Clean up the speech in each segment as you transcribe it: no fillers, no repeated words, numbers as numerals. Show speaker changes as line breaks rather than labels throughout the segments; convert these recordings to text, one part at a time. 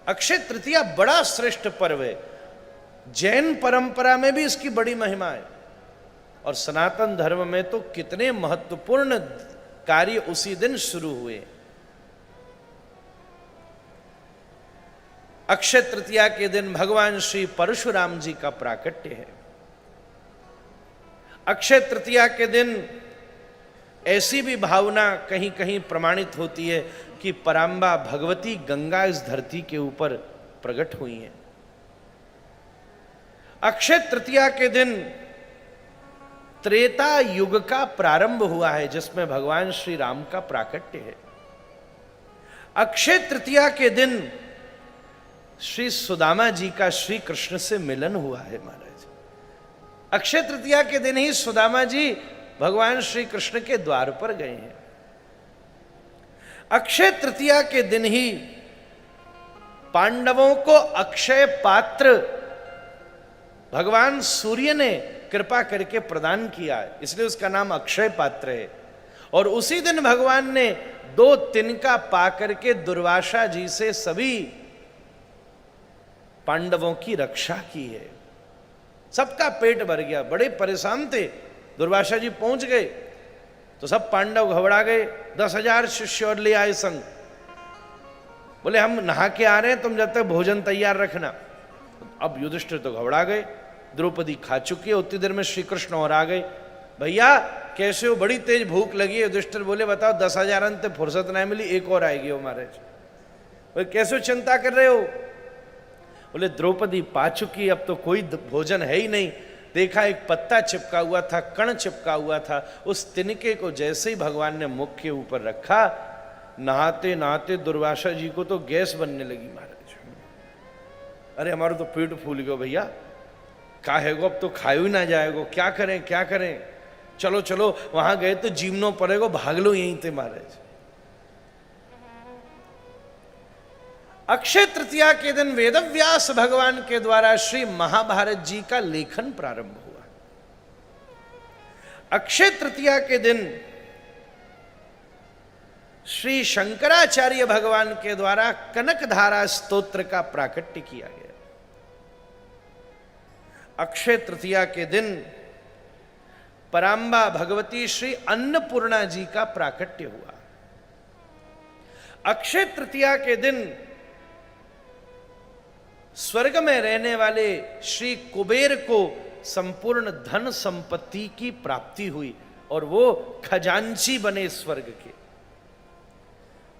अक्षय तृतीया बड़ा श्रेष्ठ पर्व है। जैन परंपरा में भी इसकी बड़ी महिमा है और सनातन धर्म में तो कितने महत्वपूर्ण कार्य उसी दिन शुरू हुए। अक्षय तृतीया के दिन भगवान श्री परशुराम जी का प्राकट्य है। अक्षय तृतीया के दिन ऐसी भी भावना कहीं कहीं प्रमाणित होती है कि परांबा भगवती गंगा इस धरती के ऊपर प्रकट हुई हैं। अक्षय तृतीया के दिन त्रेता युग का प्रारंभ हुआ है जिसमें भगवान श्री राम का प्राकट्य है। अक्षय तृतीया के दिन श्री सुदामा जी का श्री कृष्ण से मिलन हुआ है महाराज। अक्षय तृतीया के दिन ही सुदामा जी भगवान श्री कृष्ण के द्वार पर गए हैं। अक्षय तृतीया के दिन ही पांडवों को अक्षय पात्र भगवान सूर्य ने कृपा करके प्रदान किया, इसलिए उसका नाम अक्षय पात्र है। और उसी दिन भगवान ने 2 तिनका पाकर के दुर्वासा जी से सभी पांडवों की रक्षा की है। सबका पेट भर गया, बड़े परेशान थे। दुर्वासा जी पहुंच गए तो सब पांडव घबरा गए। 10,000 शिष्य और ले आए संग। बोले हम नहा के आ रहे हैं, तुम जब तक भोजन तैयार रखना। अब युधिष्ठिर तो घबरा गए, द्रौपदी खा चुकी है, उतनी देर में श्री कृष्ण और आ गए। भैया कैसे हो, बड़ी तेज भूख लगी है। युधिष्ठिर बोले बताओ 10,000 अंत फुर्सत नहीं मिली, एक और आएगी हो महाराज। बोले कैसे चिंता कर रहे हो। बोले द्रौपदी पा चुकी, अब तो कोई भोजन है ही नहीं। देखा एक पत्ता चिपका हुआ था, कण चिपका हुआ था, उस तिनके को जैसे ही भगवान ने मुख के ऊपर रखा, नहाते नहाते दुर्वासा जी को तो गैस बनने लगी महाराज। अरे हमारा तो पेट फूल गया भैया, क्या है अब तो खायो ही ना जाएगो, क्या करें क्या करें। चलो चलो वहां गए तो जीवनो पड़ेगो, भाग लो यहीं थे महाराज। अक्षय तृतीया के दिन वेदव्यास भगवान के द्वारा श्री महाभारत जी का लेखन प्रारंभ हुआ। अक्षय तृतीया के दिन श्री शंकराचार्य भगवान के द्वारा कनकधारा स्तोत्र का प्राकट्य किया गया। अक्षय तृतीया के दिन परांबा भगवती श्री अन्नपूर्णा जी का प्राकट्य हुआ। अक्षय तृतीया के दिन स्वर्ग में रहने वाले श्री कुबेर को संपूर्ण धन संपत्ति की प्राप्ति हुई और वो खजांची बने स्वर्ग के।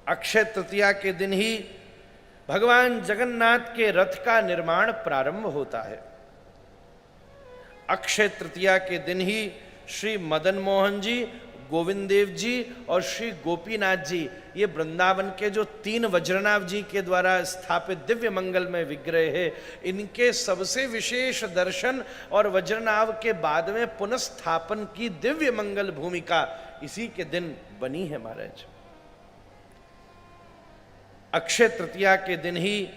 अक्षय तृतीया के दिन ही भगवान जगन्नाथ के रथ का निर्माण प्रारंभ होता है। अक्षय तृतीया के दिन ही श्री मदन मोहन जी, गोविंद देव जी और श्री गोपीनाथ जी, ये वृंदावन के जो 3 वज्रनाभ जी के द्वारा स्थापित दिव्य मंगल में विग्रह है, इनके सबसे विशेष दर्शन और वज्रनाभ के बाद में पुनस्थापन की दिव्य मंगल भूमिका इसी के दिन बनी है महाराज। अक्षय तृतीया के दिन ही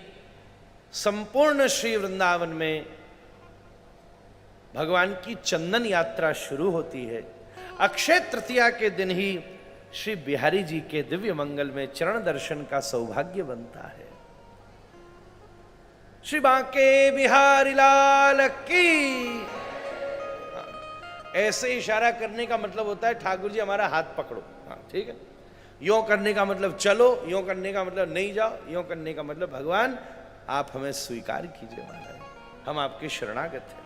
संपूर्ण श्री वृंदावन में भगवान की चंदन यात्रा शुरू होती है। अक्षय तृतीया के दिन ही श्री बिहारी जी के दिव्य मंगल में चरण दर्शन का सौभाग्य बनता है। श्री बांके बिहारी लाल की। ऐसे इशारा करने का मतलब होता है ठाकुर जी हमारा हाथ पकड़ो। हाँ ठीक है। यों करने का मतलब चलो, यों करने का मतलब नहीं जाओ, यों करने का मतलब भगवान आप हमें स्वीकार कीजिए महाराज, हम आपके शरणागत हैं।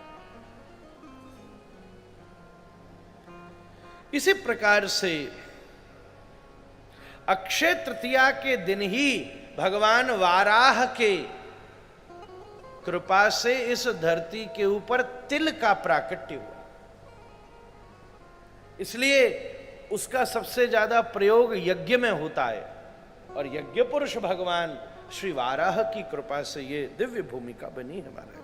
इसी प्रकार से अक्षय तृतीया के दिन ही भगवान वाराह के कृपा से इस धरती के ऊपर तिल का प्राकट्य हुआ। इसलिए उसका सबसे ज्यादा प्रयोग यज्ञ में होता है और यज्ञ पुरुष भगवान श्री वाराह की कृपा से ये दिव्य भूमिका बनी है हमारे।